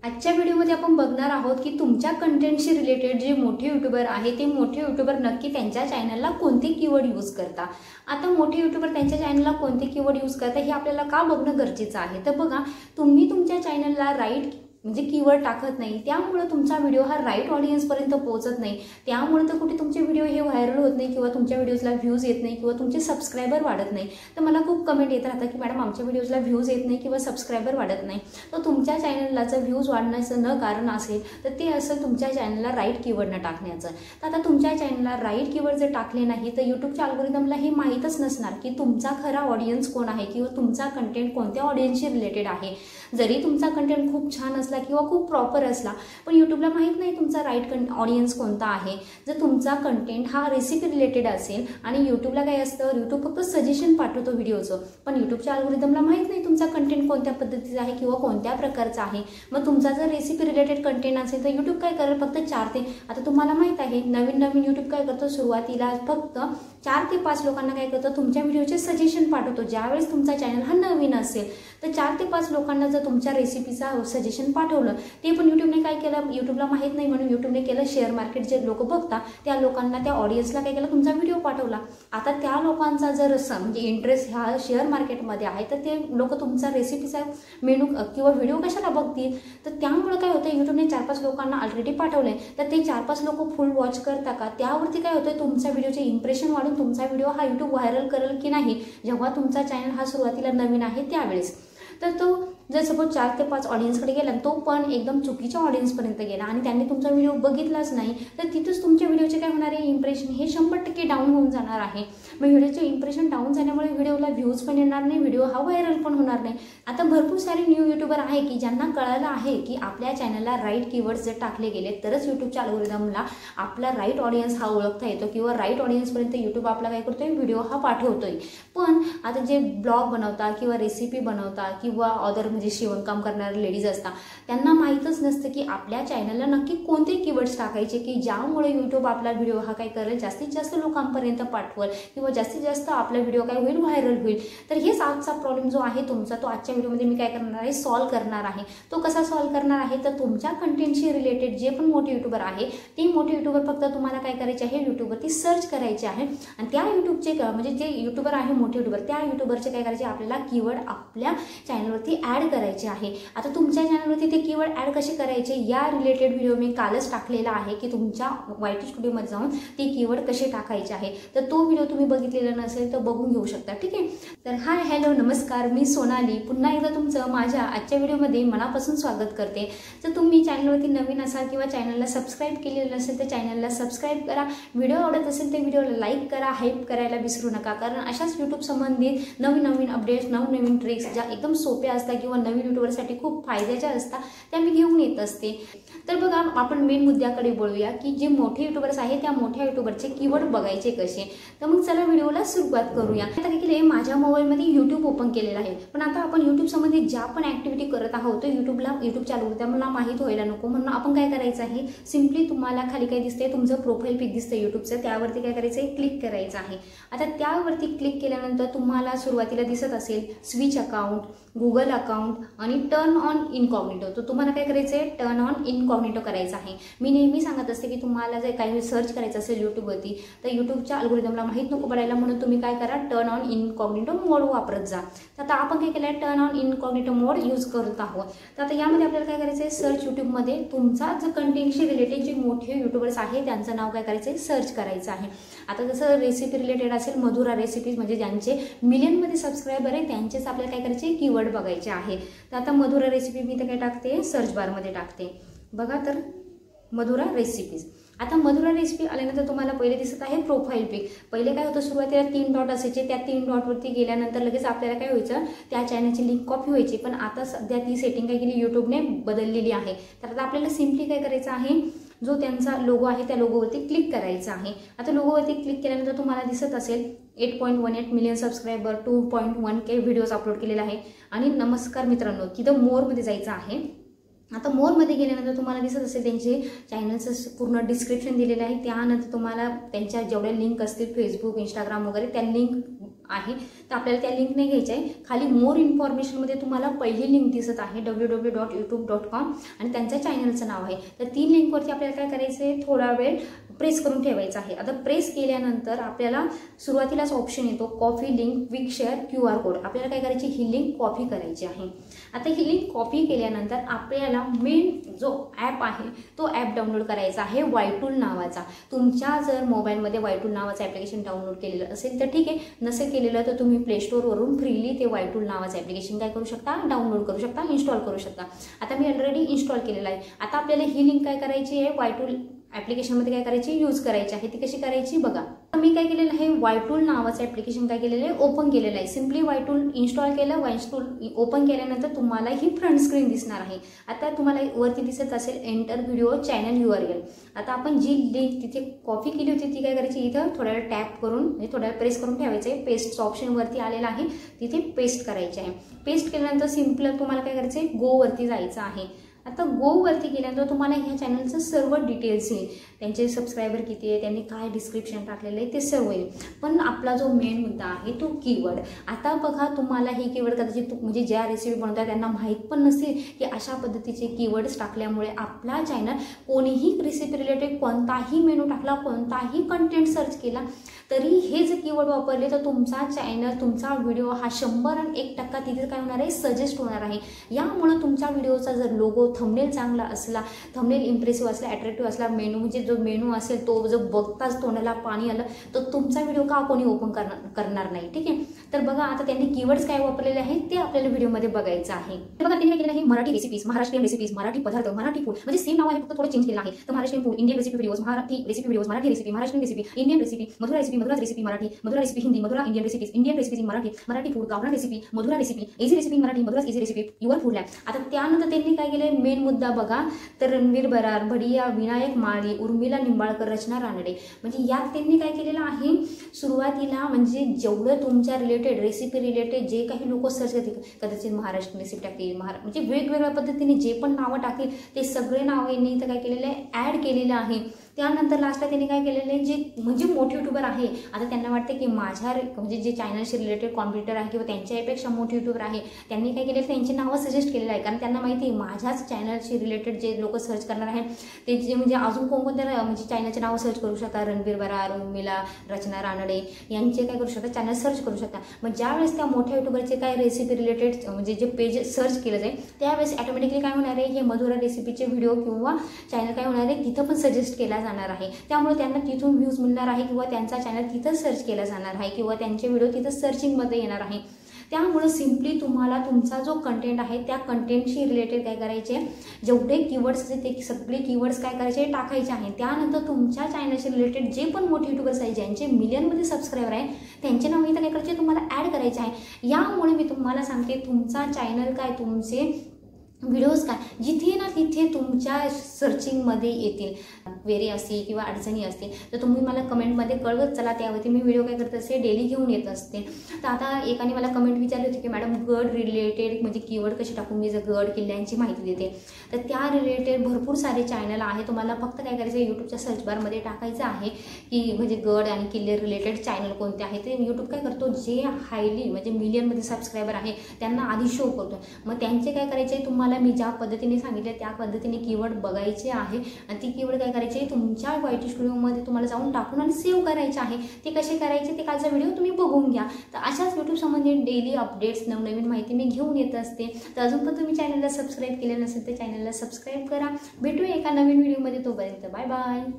आजच्या व्हिडिओमध्ये आपण बघणार आहोत की तुमच्या कंटेंटशी रिलेटेड जे मोठे यूट्यूबर आहे ते मोठे यूट्यूबर नक्की त्यांच्या चॅनलला कोणते कीवर्ड यूज करता। आता मोठे यूट्यूबर त्यांच्या चॅनलला कोणते कीवर्ड यूज करता हे आपल्याला का बघणं गरजेचं आहे। तर बघा, तुम्ही तुमच्या चॅनलला राईट म्हणजे कीवर्ड टाकत नाही, त्यामुळे तुमचा व्हिडिओ हा राईट ऑडियन्सपर्यंत पोहोचत नाही, त्यामुळे तर कुठे तुमचे व्हिडिओ हे व्हायरल होत नाही किंवा तुमच्या व्हिडिओजला व्ह्यूज येत नाही किंवा तुमचे सबस्क्रायबर वाढत नाही। तर मला खूप कमेंट येत राहतात की मॅडम आमच्या व्हिडिओजला व्ह्यूज येत नाही किंवा सबस्क्रायबर वाढत नाही। तर तुमच्या चॅनलला जर व्ह्यूज वाढण्याचं न कारण असेल तर ते असं तुमच्या चॅनलला राईट कीवर्ड न टाकण्याचं। तर आता तुमच्या चॅनलला राईट कीवर्ड जर टाकले नाही तर यूट्यूबच्या अल्गोरिदमला हे माहीतच नसणार की तुमचा खरा ऑडियन्स कोण आहे किंवा तुमचा कंटेंट कोणत्या ऑडियन्सशी रिलेटेड आहे। जरी तुमचा कंटेंट खूप छान असला किंवा खूप प्रॉपर असला पण यूट्यूबला माहीत नाही तुमचा राईट ऑडियन्स कोणता आहे। जर तुमचा कंटेंट हा रेसिपी रिलेटेड असेल आणि यूट्यूबला काय असतं, यूट्यूब फक्त सजेशन पाठवतो व्हिडिओचं, पण यूट्यूबच्या अल्गोरिदमला माहीत नाही तुमचा कंटेंट कोणत्या पद्धतीचा आहे किंवा कोणत्या प्रकारचा आहे। मग तुमचा जर रेसिपी रिलेटेड कंटेंट असेल तर यूट्यूब काय करेल, फक्त 4 ते आता तुम्हाला माहीत आहे नवीन यूट्यूब काय करतो, सुरुवातीला फक्त 4 ते 5 लोकांना काय करतो तुमच्या व्हिडिओचे सजेशन पाठवतो। ज्यावेळेस तुमचा चॅनल हा नवीन असेल तर 4 ते 5 लोकांना जर तुमच्या रेसिपीचा सजेशन पाठवलं, ते पण यूट्यूबने काय केलं, यूट्यूबला माहीत नाही म्हणून यूट्यूबने केलं शेअर मार्केट, जे लोक बघता त्या लोकांना त्या ऑडियन्सला काय केलं तुमचा व्हिडिओ पाठवला। आता त्या लोकांचा जर म्हणजे इंटरेस्ट ह्या शेअर मार्केटमध्ये आहे तर ते लोक तुमचा रेसिपीचा मेनू किंवा व्हिडिओ कशाला बघतील। तर त्यामुळे काय होतं, यूट्यूबने 4-5 लोकांना ऑलरेडी पाठवलंय तर ते 4-5 लोक फुल वॉच करता का, त्यावरती काय होतं तुमच्या व्हिडिओचे इम्प्रेशन वाढून तुमचा व्हिडिओ हा यूट्यूब व्हायरल करेल की नाही, जेव्हा तुमचा चॅनल हा सुरुवातीला नवीन आहे त्यावेळेस। तर तो जर सपोज 4 ते 5 ऑडियन्सकडे गेला, तो पण एकदम चुकीच्या ऑडियन्सपर्यंत गेला आणि त्यांनी तुमचा व्हिडिओ बघितलाच नाही तर तिथंच तुमच्या व्हिडिओचे काय होणार आहे, इम्प्रेशन हे 100% डाऊन होऊन जाणार आहे। मग व्हिडिओचे इम्प्रेशन डाऊन झाल्यामुळे व्हिडिओला व्ह्यूज पण येणार नाही, व्हिडिओ हा व्हायरल पण होणार नाही। आता भरपूर सारे न्यू यूट्यूबर आहे की ज्यांना कळालं आहे की आपल्या चॅनलला राईट कीवर्ड्स जर टाकले गेले तरच यूट्यूबच्या अल्गोरिदमला आपला राईट ऑडियन्स हा ओळखता येतो किंवा राईट ऑडियन्सपर्यंत यूट्यूब आपला काय करतोय, व्हिडिओ हा पाठवतोय। पण आता जे ब्लॉग बनवता किंवा रेसिपी बनवता किंवा अदर म्हणजे शिवणकाम करणारे लेडीज असतात त्यांना माहीतच नसतं की आपल्या चॅनलला नक्की कोणते कीवर्ड्स टाकायचे की ज्यामुळे यूट्यूब आपला व्हिडिओ हा काय करेल, जास्तीत जास्त लोकांपर्यंत पाठवेल किंवा जास्तीत जास्त आपला व्हिडिओ काय होईल, व्हायरल होईल। तर हेच आजचा प्रॉब्लेम जो आहे तुमचा, तो आजच्या व्हिडिओमध्ये मी काय करणार आहे, सॉल्व्ह करणार आहे। तो कसा सॉल्व्ह करणार आहे, तर तुमच्या कंटेंटशी रिलेटेड जे पण मोठे यूट्यूबर आहे ते मोठे यूट्यूबर फक्त तुम्हाला काय करायचे आहे, यूट्यूबवरती सर्च करायचे आहे आणि त्या यूट्यूबचे म्हणजे जे यूट्यूबर आहे मोठे यूट्यूबर, त्या यूट्यूबरचे काय करायचे, आपल्याला कीवर्ड आपल्या चॅनलवरती ॲड करायचे आहे। आता तुमच्या चॅनलवरती ते कीवर्ड ॲड कसे करायचे या रिलेटेड व्हिडिओ मी कालच टाकलेला आहे की तुमच्या YT स्टुडिओमध्ये जाऊन ते कीवर्ड कसे टाकायचे आहे। तर तो व्हिडिओ तुम्ही बघितलेला नसेल तर बघून घेऊ शकता, ठीक आहे। तर हाय हॅलो नमस्कार, मी सोनाली पुन्हा एकदा तुमचं माझ्या आजच्या व्हिडिओमध्ये मनापासून स्वागत करते। जर तुम्ही चॅनलवरती नवीन असाल किंवा चॅनलला सबस्क्राईब केलेलं नसेल तर चॅनलला सबस्क्राईब करा, व्हिडिओ आवडत असेल तर व्हिडिओला लाईक करा, हाईप करायला विसरू नका, कारण अशाच यूट्यूब संबंधित नवीन अपडेट्स, नवीन ट्रिक्स ज्या एकदम सोप्या असतात किंवा नवीन यूट्यूबरसाठी खूप फायद्याच्या असतात त्या मी घेऊन येत असते। तर बघा, आपण मेन मुद्द्याकडे बोलूया की जे मोठे यूट्यूबर्स आहेत त्या मोठ्या यूट्यूबरचे कीवर्ड बघायचे कसे। तर मग चला व्हिडिओला सुरुवात करूया। आता काय केले, माझ्या मोबाईलमध्ये यूट्यूब ओपन केलेलं आहे, पण आता आपण यूट्यूब संबंधित ज्या पण ऍक्टिव्हिटी करत आहोत तर यूट्यूब चालू त्यामुळे माहीत व्हायला नको म्हणून आपण काय करायचं आहे, सिम्पली तुम्हाला खाली काय दिसते, तुमचं प्रोफाईल पिक दिसतं यूट्यूबचं, त्यावरती काय करायचं आहे, क्लिक करायचं आहे। आता त्यावरती क्लिक केल्यानंतर तुम्हाला सुरुवातीला दिसत असेल स्विच अकाउंट, गुगल अकाउंट आणि टर्न ऑन इनकॉग्निटो। तर तुम्हाला काय करायचं आहे, टर्न ऑन इनकॉग्निटो करायचं आहे। मी नेहमी सांगत असते की तुम्हाला जर काही सर्च करायचं असेल यूट्यूबवरती तर यूट्यूबच्या अल्गोरिदमला माहीत नको पडायला म्हणून तुम्ही काय करा, टर्न ऑन इनकॉग्निटो मोड वापरत जा। तर आता आपण काय केलं आहे, turn on incognito mode use करत आहोत। तर आता यामध्ये आपल्याला काय करायचं आहे, सर्च यूट्यूबमध्ये तुमचा जो कंटेंटशी रिलेटेड जे मोठे यूट्यूबर्स आहे त्यांचं नाव काय करायचं आहे, सर्च करायचं आहे। आता जसं रेसिपी रिलेटेड असेल, मधुरा रेसिपीज म्हणजे ज्यांचे मिलियनमध्ये सबस्क्रायबर आहे त्यांचेच आपल्याला काय करायचे, कीवर्ड बघायचे आहे। तर आता मधुरा रेसिपी मी तर काय टाकते, सर्च बारमध्ये टाकते बघा, तर मधुरा रेसिपीज। आता मधुरा रेसिपी आल्यानंतर तुम्हाला पहिले दिसत आहे प्रोफाईल पिक। पहिले काय होतं, सुरुवातीला 3 डॉट असायचे, त्या 3 डॉटवरती गेल्यानंतर लगेच आपल्याला काय व्हायचं, त्या चॅनलची लिंक कॉपी व्हायची, पण आता सध्या ती सेटिंग काय केली, यूट्यूबने बदललेली आहे। तर आता आपल्याला सिम्पली काय करायचं आहे, जो त्यांचा लोगो आहे त्या लोगोवरती क्लिक करायचा आहे। आता लोगोवरती क्लिक केल्यानंतर तुम्हाला दिसत असेल 8.18 million subscriber, 2.1K videos upload केलेला आहे आणि नमस्कार मित्रांनो, तिथं मोरमध्ये जायचं आहे। आता मोरमध्ये गेल्यानंतर तुम्हाला दिसत असेल त्यांचे चॅनलचं पूर्ण डिस्क्रिप्शन दिलेलं आहे, त्यानंतर तुम्हाला त्यांच्या जेवढ्या लिंक असतील फेसबुक, इंस्टाग्राम वगैरे त्या लिंक आहे, तर आपल्याला त्या लिंक नाही घ्यायच्या आहे. खाली मोर इन्फॉर्मेशनमध्ये तुम्हाला पहिली लिंक दिसत आहे www.youtube.com आणि त्यांच्या चॅनलचं नाव आहे. तर 3 लिंकवरती आपल्याला काय करायचं आहे, थोडा वेळ प्रेस करून ठेवायचं आहे. आता प्रेस केल्यानंतर आपल्याला सुरुवातीलाच ऑप्शन येतो copy link quick share QR code. आपल्याला काय करायची, ही लिंक कॉपी करायची आहे. आता ही लिंक कॉपी केल्यानंतर आपल्याला मेन जो ॲप आहे तो ॲप डाउनलोड करायचा आहे वायटूल नावाचा. तुमच्या जर मोबाईलमध्ये वायटूल नावाचं ॲप्लिकेशन डाउनलोड केलेलं असेल तर ठीक आहे, नसेल केलेलं तर तुम्ही प्ले स्टोअरवरून फ्रीली ते वायटूल नावाचं ॲप्लिकेशन काय करू शकता, डाउनलोड करू शकता, इन्स्टॉल करू शकता. आता मी ऑलरेडी इन्स्टॉल केलेलं आहे. आता आपल्याला ही लिंक काय करायची आहे, वायटूल ॲप्लिकेशनमध्ये काय करायची, यूज करायची आहे. ती कशी करायची बघा. मी काय केलेलं आहे, वायटूल नावाचं ॲप्लिकेशन काय केलेलं आहे, ओपन केलेलं आहे. सिम्पली वायटूल इन्स्टॉल केलं, वायटूल ओपन केल्यानंतर तुम्हाला ही फ्रंट स्क्रीन दिसणार आहे. आता तुम्हाला वरती दिसत असेल एंटर व्हिडिओ चॅनल URL. आता आपण जी लिंक तिथे कॉपी केली होती ती काय करायची, इथं थोड्या वेळ टॅप करून म्हणजे थोड्या वेळ प्रेस करून ठेवायचं आहे. पेस्टचं ऑप्शन वरती आलेलं आहे, तिथे पेस्ट करायचे आहे. पेस्ट केल्यानंतर सिम्पल तुम्हाला काय करायचं आहे, गो वरती जायचं आहे. आता गो वरती गेल्यानंतर तुम्हाला ह्या चॅनलचं सर्व डिटेल्स येईल, त्यांचे सबस्क्रायबर किती आहे, त्यांनी काय डिस्क्रिप्शन टाकलेलं आहे ते सर्व येईल. पण आपला जो मेन मुद्दा आहे तो कीवर्ड. आता बघा, तुम्हाला हे कीवर्ड कदाचित म्हणजे ज्या रेसिपी बनवतात त्यांना माहीत पण नसेल की अशा पद्धतीचे कीवर्ड्स टाकल्यामुळे आपला चॅनल कोणीही रेसिपी रिलेटेड कोणताही मेनू टाकला, कोणताही कंटेंट सर्च केला तरी हे जर कीवर्ड वापरले तर तुमचा चॅनल, तुमचा व्हिडिओ हा 101% तिथे काय होणार आहे, सजेस्ट होणार आहे. यामुळे तुमच्या व्हिडिओचा जर लोगो, थंबनेल चांगला असला, थंबनेल इम्प्रेसिव्ह असला, अट्रॅक्टिव्ह असला, मेनू म्हणजे जो मेनू असेल तो जर बघताच तोंडाला पाणी आलं तर तुमचा व्हिडिओ का कोणी ओपन करणार नाही. ठीक आहे, तर बघा आता त्यांनी कीवर्ड्स काय वापरलेले आहेत ते आपल्याला व्हिडिओमध्ये बघायचं आहे. बघा त्यांनी काय केलेलं आहे, मराठी रेसिपीज, महाराष्ट्रीयन रेसिपीज, मराठी पदार्थ, मराठी फूड, म्हणजे सेम नाव आहे फक्त थोडं चेंज केलं आहे. तर Maharashtrian food, Indian recipe videos, Marathi recipe videos, Marathi recipe, Maharashtrian recipe, Indian recipe, Madhura recipe, Madhura recipe Marathi, Madhura recipe Hindi, Madhura Indian recipes, Indian recipes in Marathi, Marathi food, गावरान recipe, Madhura recipe, easy recipe Marathi, Madhura easy recipe, your food lab. आता त्यानंतर त्यांनी काय केलं, मेन मुद्दा बघा, तर रणवीर बरार, भडिया, विनायक माळी, उर्मिला निंबाळकर, रचना रानडे, म्हणजे यात त्यांनी काय केलेलं आहे, सुरुवातीला म्हणजे जेवढं तुमच्या रिलेटेड, रेसिपी रिलेटेड जे काही लोक सर्च करतील, कदाचित महाराष्ट्र रेसिपी टाकतील, म्हणजे वेगवेगळ्या पद्धतीने जे पण नावं टाकतील ते सगळे नावं यांनी इथं काय केलेलं आहे, ॲड केलेलं आहे. त्यानंतर लास्टला त्यांनी काय केलेलं आहे, जे म्हणजे मोठे युट्यूबर आहे, आता त्यांना वाटते की माझ्या म्हणजे जे चॅनलशी रिलेटेड कॉम्प्युटर आहे किंवा त्यांच्यापेक्षा मोठे युट्यूबर आहे, त्यांनी काय केलेलं, त्यांची नावं सजेस्ट केलेलं आहे. कारण त्यांना माहिती आहे माझ्याच चॅनलशी रिलेटेड जे लोक सर्च करणार आहेत ते जे म्हणजे अजून कोणकोणत्या म्हणजे चॅनलचे नावं सर्च करू शकतात, रणवीर बरार, उर्मिला, रचना रानडे यांचे काय करू शकतात, चॅनल सर्च करू शकता. मग ज्यावेळेस त्या मोठ्या युट्यूबरचे काय रेसिपी रिलेटेड म्हणजे जे पेज सर्च केलं जाईल त्यावेळेस ऑटोमॅटिकली काय होणार आहे, हे मधुरा रेसिपीचे व्हिडिओ किंवा चॅनल काय होणार आहे, तिथं पण सजेस्ट केला जाणार आहे. त्यामुळे त्यांना तिथून व्ह्यूज मिळणार आहे किंवा त्यांचा चॅनल तिथं सर्च केला जाणार आहे किंवा त्यांचे व्हिडिओ तिथं सर्चिंगमध्ये येणार आहे. त्यामुळे सिम्पली तुम्हाला तुमचा जो कंटेंट आहे त्या कंटेंटशी रिलेटेड काय करायचे, जेवढे कीवर्ड्स असते ते सगळे कीवर्ड्स काय करायचे, टाकायचे आहे. त्यानंतर तुमच्या चॅनलशी रिलेटेड जे पण मोठे युट्यूबर्स आहेत ज्यांचे मिलियनमध्ये सबस्क्रायबर आहे त्यांचे नाव इथं काय करायचे, तुम्हाला ॲड करायचे आहे. यामुळे मी तुम्हाला सांगते तुमचा चॅनल काय, तुमचे व्हिडिओज काय जिथे ना तिथे तुमच्या सर्चिंगमध्ये येतील. क्वेरी असतील किंवा अडचणी असतील तर तुम्ही मला कमेंटमध्ये कळवत चला, त्यावरती मी व्हिडिओ काय करत असते, डेली घेऊन येत असते. तर आता एकाने मला कमेंट विचारली होती की मॅडम गड रिलेटेड म्हणजे कीवर्ड कसे टाकून मी जर गड किल्ल्यांची माहिती देते, तर त्या रिलेटेड भरपूर सारे चॅनल आहे. तुम्हाला फक्त काय करायचं, यूट्यूबच्या सर्च बारमध्ये टाकायचं आहे की म्हणजे गड आणि किल्ले रिलेटेड चॅनल कोणते आहे. ते यूट्यूब काय करतो, जे हायली म्हणजे मिलियनमध्ये सबस्क्रायबर आहे त्यांना आधी शो करतो. मग त्यांचे काय करायचे, तुम्हाला मी ज्या पद्धतीने सांगितले त्या पद्धतीने कीवर्ड बघायचे आहे आणि ती कीवर्ड काय करायचे, तुमच्या YT स्टुडिओमध्ये तुम्हाला जाऊन टाकून आणि सेव्ह करायचे आहे. ते कसे करायचे ते कालचा व्हिडिओ तुम्ही बघून घ्या. तर अशाच यूट्यूब संबंधित डेली अपडेट्स, नवनवीन माहिती मी घेऊन येत असते. तर अजून पण तुम्ही चॅनलला सबस्क्राईब केलं नसेल तर चॅनलला सबस्क्राईब करा. भेटूया एका नवीन व्हिडिओमध्ये, तोपर्यंत बाय बाय.